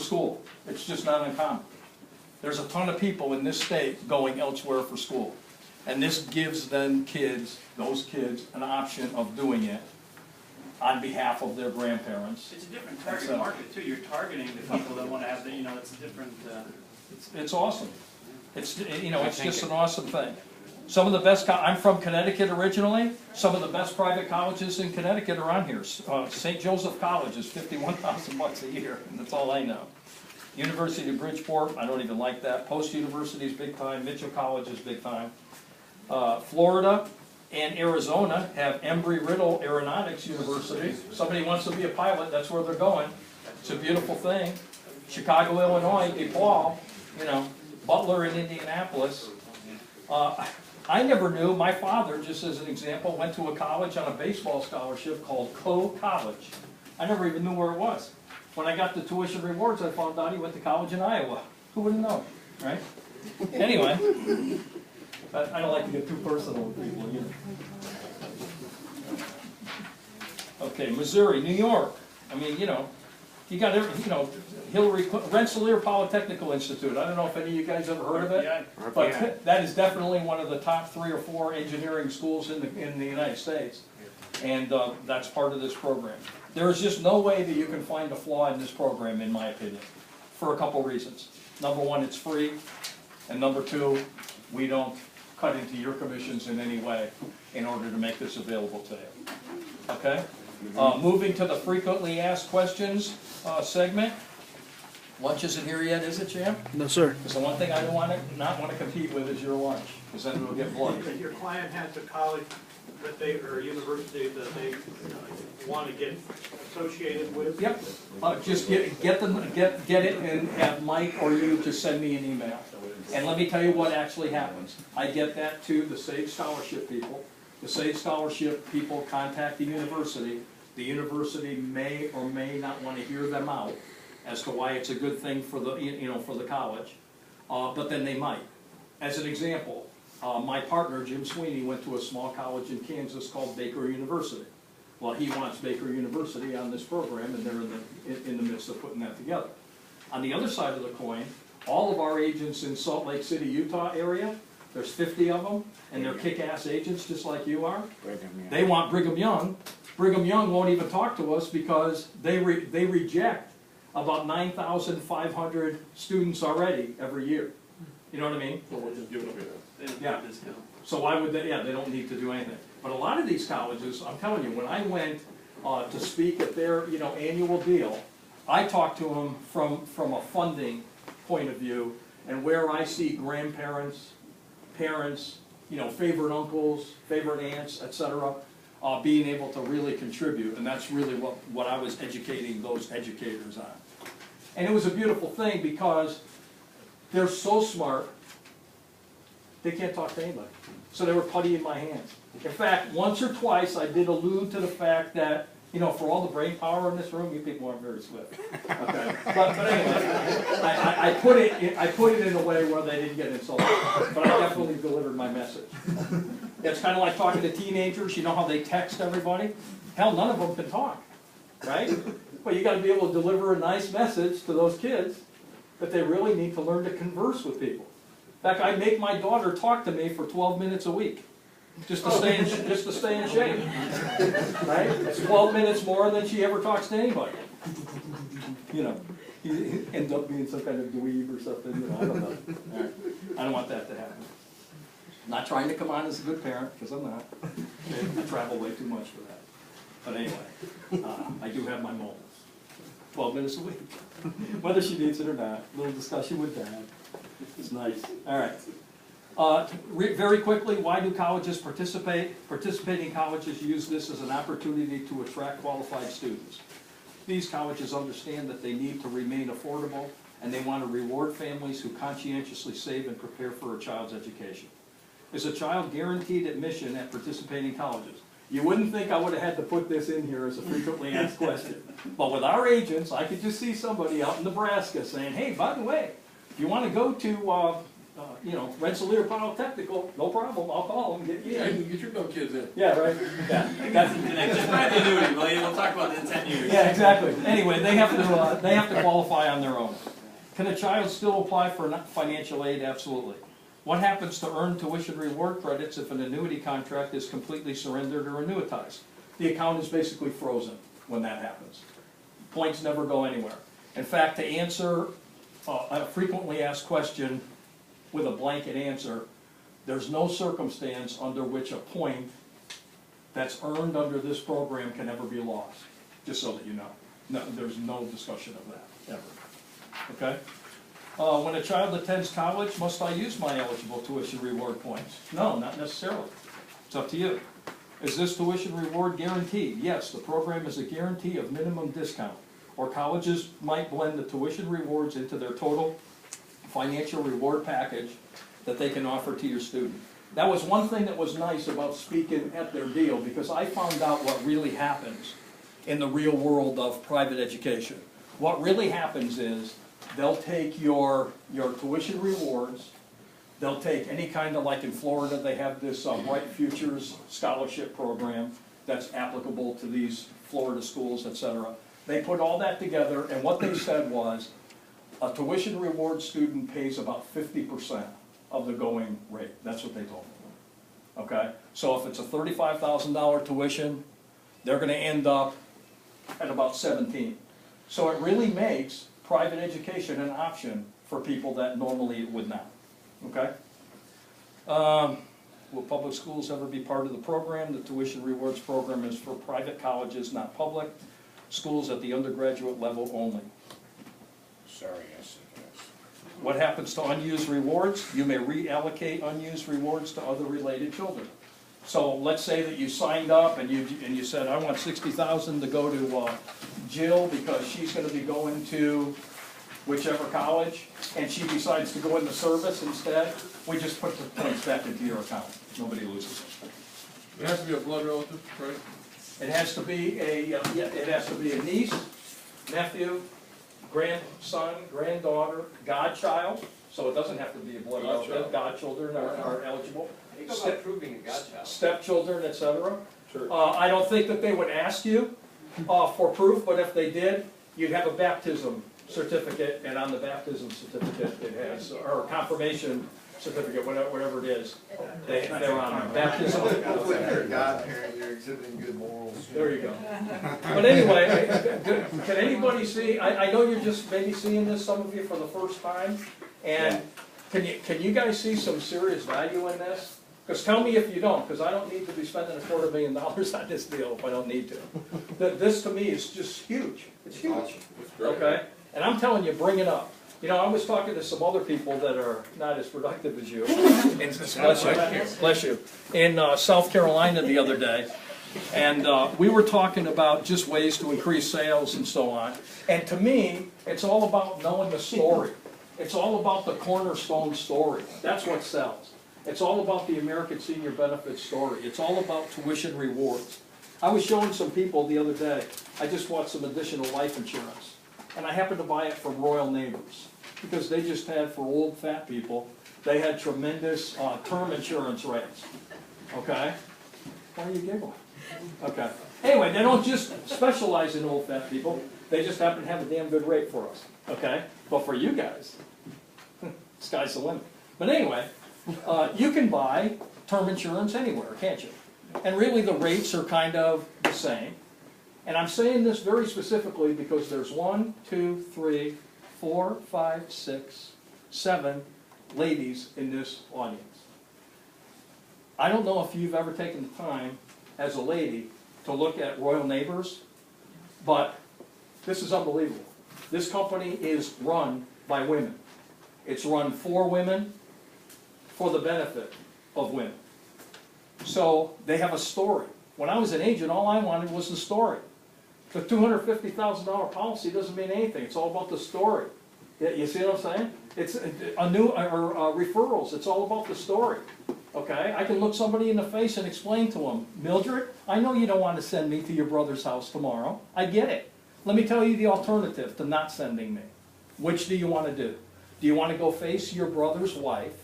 school. It's just not uncommon. There's a ton of people in this state going elsewhere for school. And this gives them those kids, an option of doing it on behalf of their grandparents. It's a different target market too. You're targeting the people that want to have the, it's a different. It's awesome. It's it's just an awesome thing. Some of the best. I'm from Connecticut originally. Some of the best private colleges in Connecticut are on here. St. Joseph College is $51,000 a year, and that's all I know. University of Bridgeport, I don't even like that. Post University is big time. Mitchell College is big time. Florida and Arizona have Embry-Riddle Aeronautics University. Somebody wants to be a pilot, that's where they're going. It's a beautiful thing. Chicago, Illinois, DePaul, Butler in Indianapolis. I never knew, my father, just as an example, went to a college on a baseball scholarship called Coe College. I never even knew where it was. When I got the tuition rewards, I found out he went to college in Iowa. Who would have known, right? Anyway, I don't like to get too personal with people either. Okay, Missouri, New York. I mean, you got Hillary Clinton, Rensselaer Polytechnical Institute. I don't know if any of you guys ever heard of it, but that is definitely one of the top 3 or 4 engineering schools in the United States, and that's part of this program. There is just no way that you can find a flaw in this program, in my opinion, for a couple reasons. Number 1, it's free, and number 2, we don't cut into your commissions in any way in order to make this available to you. Okay? Moving to the frequently asked questions segment. Lunch isn't here yet, is it, Jam? No, sir. Because the one thing I don't not want to compete with is your lunch, because then it'll get bloody. Your client has a college that they, or a university that they want to get associated with? Yep. Just get it and have Mike or you just send me an email. And let me tell you what actually happens. I get that to the Sage Scholarship people. The Sage Scholarship people contact the university. The university may or may not want to hear them out as to why it's a good thing for the for the college, but then they might. As an example, my partner Jim Sweeney went to a small college in Kansas called Baker University. Well, he wants Baker University on this program, and they're in the midst of putting that together. On the other side of the coin, all of our agents in Salt Lake City, Utah area, there's 50 of them, and they're kick-ass agents just like you are. They want Brigham Young. Brigham Young won't even talk to us because they reject about 9,500 students already every year. You know what I mean? Well, we're just giving them Yeah. So why would they? Yeah, they don't need to do anything. But a lot of these colleges, I'm telling you, when I went to speak at their annual deal, I talked to them from a funding point of view, and where I see grandparents, parents, favorite uncles, favorite aunts, etc., being able to really contribute, and that's really what I was educating those educators on. And it was a beautiful thing because they're so smart, they can't talk to anybody. So they were putty in my hands. In fact, once or twice I did allude to the fact that, for all the brain power in this room, you people aren't very swift. Okay. But anyway, I put it in a way where they didn't get insulted. But I definitely delivered my message. It's kind of like talking to teenagers. You know how they text everybody? Hell, none of them can talk, right? But you got to be able to deliver a nice message to those kids that they really need to learn to converse with people. In fact, I make my daughter talk to me for 12 minutes a week, just to stay in shape. Right? It's 12 minutes more than she ever talks to anybody. He ends up being some kind of dweeb or something. I don't know. All right. I don't want that to happen. I'm not trying to come on as a good parent, because I'm not. I travel way too much for that. But anyway, I do have my moments. 12 minutes a week. Whether she needs it or not. A little discussion with Dad. It's nice. All right. Very quickly, why do colleges participate? Participating colleges use this as an opportunity to attract qualified students. These colleges understand that they need to remain affordable, and they want to reward families who conscientiously save and prepare for a child's education. Is a child guaranteed admission at participating colleges? You wouldn't think I would have had to put this in here as a frequently asked question. But with our agents, I could just see somebody out in Nebraska saying, hey, by the way, if you want to go to you know, Rensselaer Polytechnical, no problem, I'll call them, get you Yeah, you in. can get your dumb kids in. Yeah, right, yeah. That's- Just find the annuity, William, we'll talk about it in 10 years. Yeah, exactly. Anyway, they have to qualify on their own. Can a child still apply for financial aid? Absolutely. What happens to earn tuition reward credits if an annuity contract is completely surrendered or annuitized? The account is basically frozen when that happens. Points never go anywhere. In fact, to answer a frequently asked question with a blanket answer, there's no circumstance under which a point that's earned under this program can ever be lost, just so that you know. No, there's no discussion of that, ever. Okay? When a child attends college, must I use my eligible tuition reward points? No, not necessarily. It's up to you. Is this tuition reward guaranteed? Yes, the program is a guarantee of minimum discount. Or colleges might blend the tuition rewards into their total financial reward package that they can offer to your student. That was one thing that was nice about speaking at their deal, because I found out what really happens in the real world of private education. What really happens is they'll take your tuition rewards, they'll take any kind of, like in Florida, they have this Bright Futures scholarship program that's applicable to these Florida schools, etc. They put all that together, and what they said was, a tuition reward student pays about 50% of the going rate. That's what they told me. Okay? So if it's a $35,000 tuition, they're going to end up at about 17. So it really makes private education an option for people that normally it would not. Okay? Will public schools ever be part of the program? The tuition rewards program is for private colleges, not public. Schools at the undergraduate level only. Sorry, yes, yes. What happens to unused rewards? You may reallocate unused rewards to other related children. So let's say that you signed up and you said, I want $60,000 to go to Jill because she's going to be going to whichever college, and she decides to go into service instead. We just put the points back into your account. Nobody loses. It has to be a blood relative, right? It has to be a niece, nephew, grandson, granddaughter, godchild, so it doesn't have to be a blood relative. Godchildren are eligible. You go about proving a godchild. Stepchildren, etc. Sure. I don't think that they would ask you for proof, but if they did, you'd have a baptism certificate, and on the baptism certificate it has, or confirmation certificate, whatever it is, they're on baptism. Hopefully if you're a godparent, you're exhibiting good morals. There you go. But anyway, can anybody see, I know you're just maybe seeing this, some of you for the first time, and can you guys see some serious value in this? Because tell me if you don't, because I don't need to be spending $250,000 on this deal if I don't need to. This to me is just huge. It's huge. That's great. Okay? And I'm telling you, bring it up. You know, I was talking to some other people that are not as productive as you, bless you, in South Carolina the other day. And we were talking about just ways to increase sales and so on. And to me, it's all about knowing the story. It's all about the cornerstone story. That's what sells. It's all about the American Senior Benefits story. It's all about tuition rewards. I was showing some people the other day, I just bought some additional life insurance. And I happened to buy it from Royal Neighbors, because they just had, for old fat people, they had tremendous term insurance rates. Okay? Why are you giggling? Okay. Anyway, they don't just specialize in old fat people, they just happen to have a damn good rate for us. Okay? But for you guys, sky's the limit. But anyway, you can buy term insurance anywhere, can't you? And really the rates are kind of the same. And I'm saying this very specifically because there's 1, 2, 3, 4, 5, 6, 7 ladies in this audience. I don't know if you've ever taken the time as a lady to look at Royal Neighbors, but this is unbelievable. This company is run by women. It's run for women, for the benefit of women. So they have a story. When I was an agent, all I wanted was the story. The $250,000 policy doesn't mean anything. It's all about the story. You see what I'm saying? It's a new referrals. It's all about the story. Okay? I can look somebody in the face and explain to them, Mildred, I know you don't want to send me to your brother's house tomorrow. I get it. Let me tell you the alternative to not sending me. Which do you want to do? Do you want to go face your brother's wife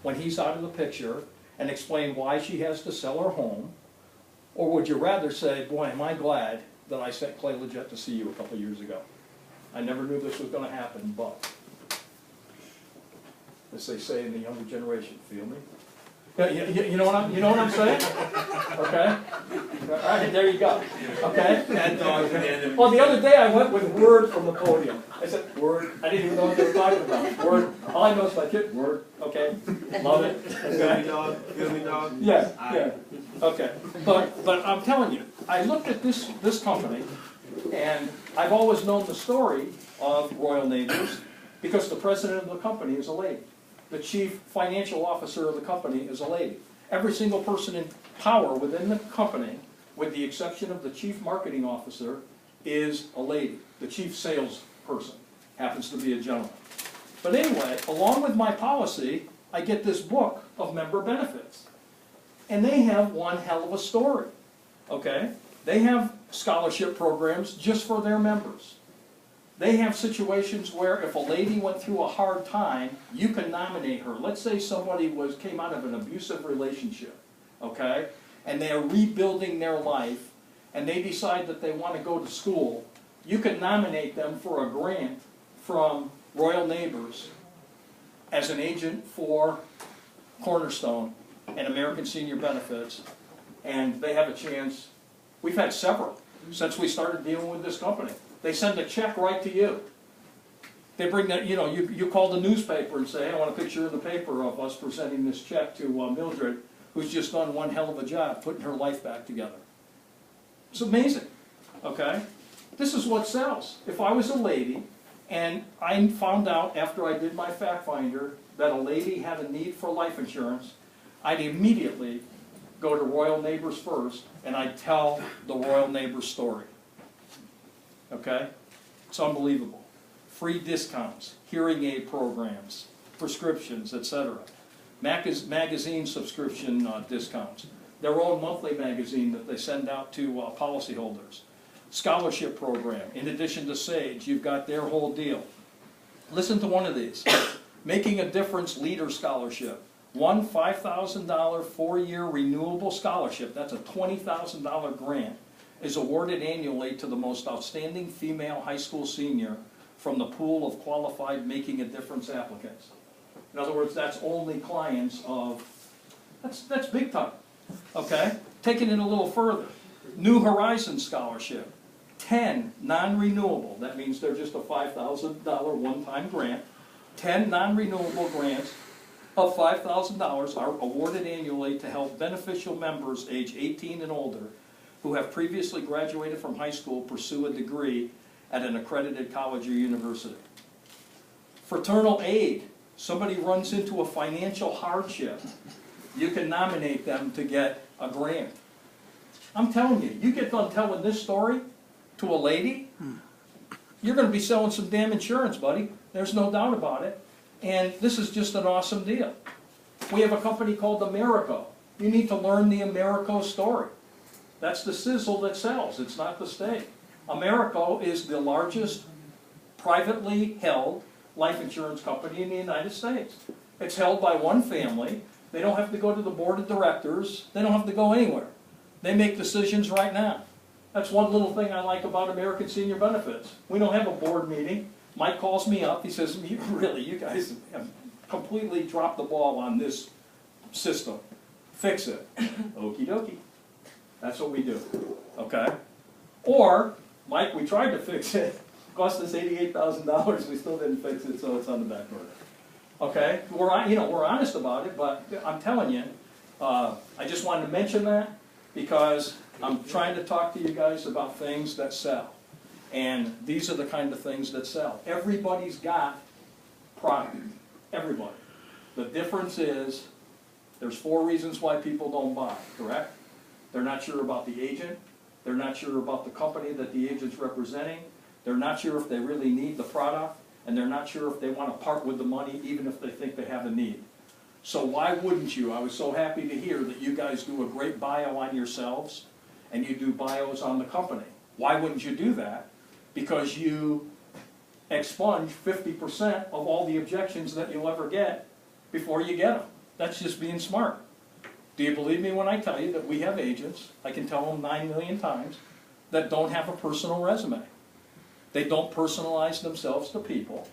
when he's out of the picture and explain why she has to sell her home? Or would you rather say, boy, am I glad that I sent Clay Leggett to see you a couple years ago? I never knew this was gonna happen, but, as they say in the younger generation, feel me? Yeah, you know what I'm saying? Okay? All right, there you go, okay? That dog's at the end of Well, the other day I went with Word from the podium. I said, Word, I didn't even know what they were talking about. Word, all I know is my kid, Word, okay? Love it, okay? Feel me, dog? Yeah, okay. But I'm telling you, I looked at this company, and I've always known the story of Royal Neighbors because the president of the company is a lady. The chief financial officer of the company is a lady. Every single person in power within the company, with the exception of the chief marketing officer, is a lady. The chief salesperson happens to be a gentleman. But anyway, along with my policy, I get this book of member benefits. And they have one hell of a story, okay? They have scholarship programs just for their members. They have situations where if a lady went through a hard time, you can nominate her. Let's say somebody came out of an abusive relationship, okay? And they're rebuilding their life, and they decide that they want to go to school. You can nominate them for a grant from Royal Neighbors as an agent for Cornerstone and American Senior Benefits, and they have a chance. We've had several since we started dealing with this company. They send a check right to you. They bring that, you call the newspaper and say, hey, I want a picture in the paper of us presenting this check to Mildred, who's just done one hell of a job putting her life back together. It's amazing, okay? This is what sells. If I was a lady, and I found out after I did my fact finder that a lady had a need for life insurance, I'd immediately go to Royal Neighbors first, and I'd tell the Royal Neighbors story. Okay? It's unbelievable. Free discounts, hearing aid programs, prescriptions, etc. Magazine subscription discounts. Their own monthly magazine that they send out to policyholders. Scholarship program. In addition to SAGE, you've got their whole deal. Listen to one of these. Making a Difference Leader Scholarship. One $5,000 4-year renewable scholarship, that's a $20,000 grant, is awarded annually to the most outstanding female high school senior from the pool of qualified Making a Difference applicants. In other words, that's only clients of, that's big time, okay? Taking it a little further, New Horizons Scholarship, 10 non-renewable, that means they're just a $5,000 one-time grant, 10 non-renewable grants of $5,000 are awarded annually to help beneficial members age 18 and older who have previously graduated from high school pursue a degree at an accredited college or university. Fraternal aid, somebody runs into a financial hardship, you can nominate them to get a grant. I'm telling you, you get done telling this story to a lady, you're going to be selling some damn insurance, buddy. There's no doubt about it. And this is just an awesome deal. We have a company called Americo. You need to learn the Americo story. That's the sizzle that sells. It's not the steak. Americo is the largest privately held life insurance company in the United States. It's held by one family. They don't have to go to the board of directors. They don't have to go anywhere. They make decisions right now. That's one little thing I like about American Senior Benefits. We don't have a board meeting. Mike calls me up. He says, really, you guys have completely dropped the ball on this system. Fix it. Okie dokie. That's what we do, okay? Or, Mike, we tried to fix it. Cost us $88,000. We still didn't fix it, so it's on the back burner. Okay? We're honest about it, but I'm telling you, I just wanted to mention that because I'm trying to talk to you guys about things that sell. And these are the kind of things that sell. Everybody's got product. Everybody. The difference is there's 4 reasons why people don't buy, correct? They're not sure about the agent. They're not sure about the company that the agent's representing. They're not sure if they really need the product. And they're not sure if they want to part with the money even if they think they have a need. So why wouldn't you? I was so happy to hear that you guys do a great bio on yourselves and you do bios on the company. Why wouldn't you do that? Because you expunge 50% of all the objections that you'll ever get before you get them. That's just being smart. Do you believe me when I tell you that we have agents, I can tell them 9 million times, that don't have a personal resume? They don't personalize themselves to people.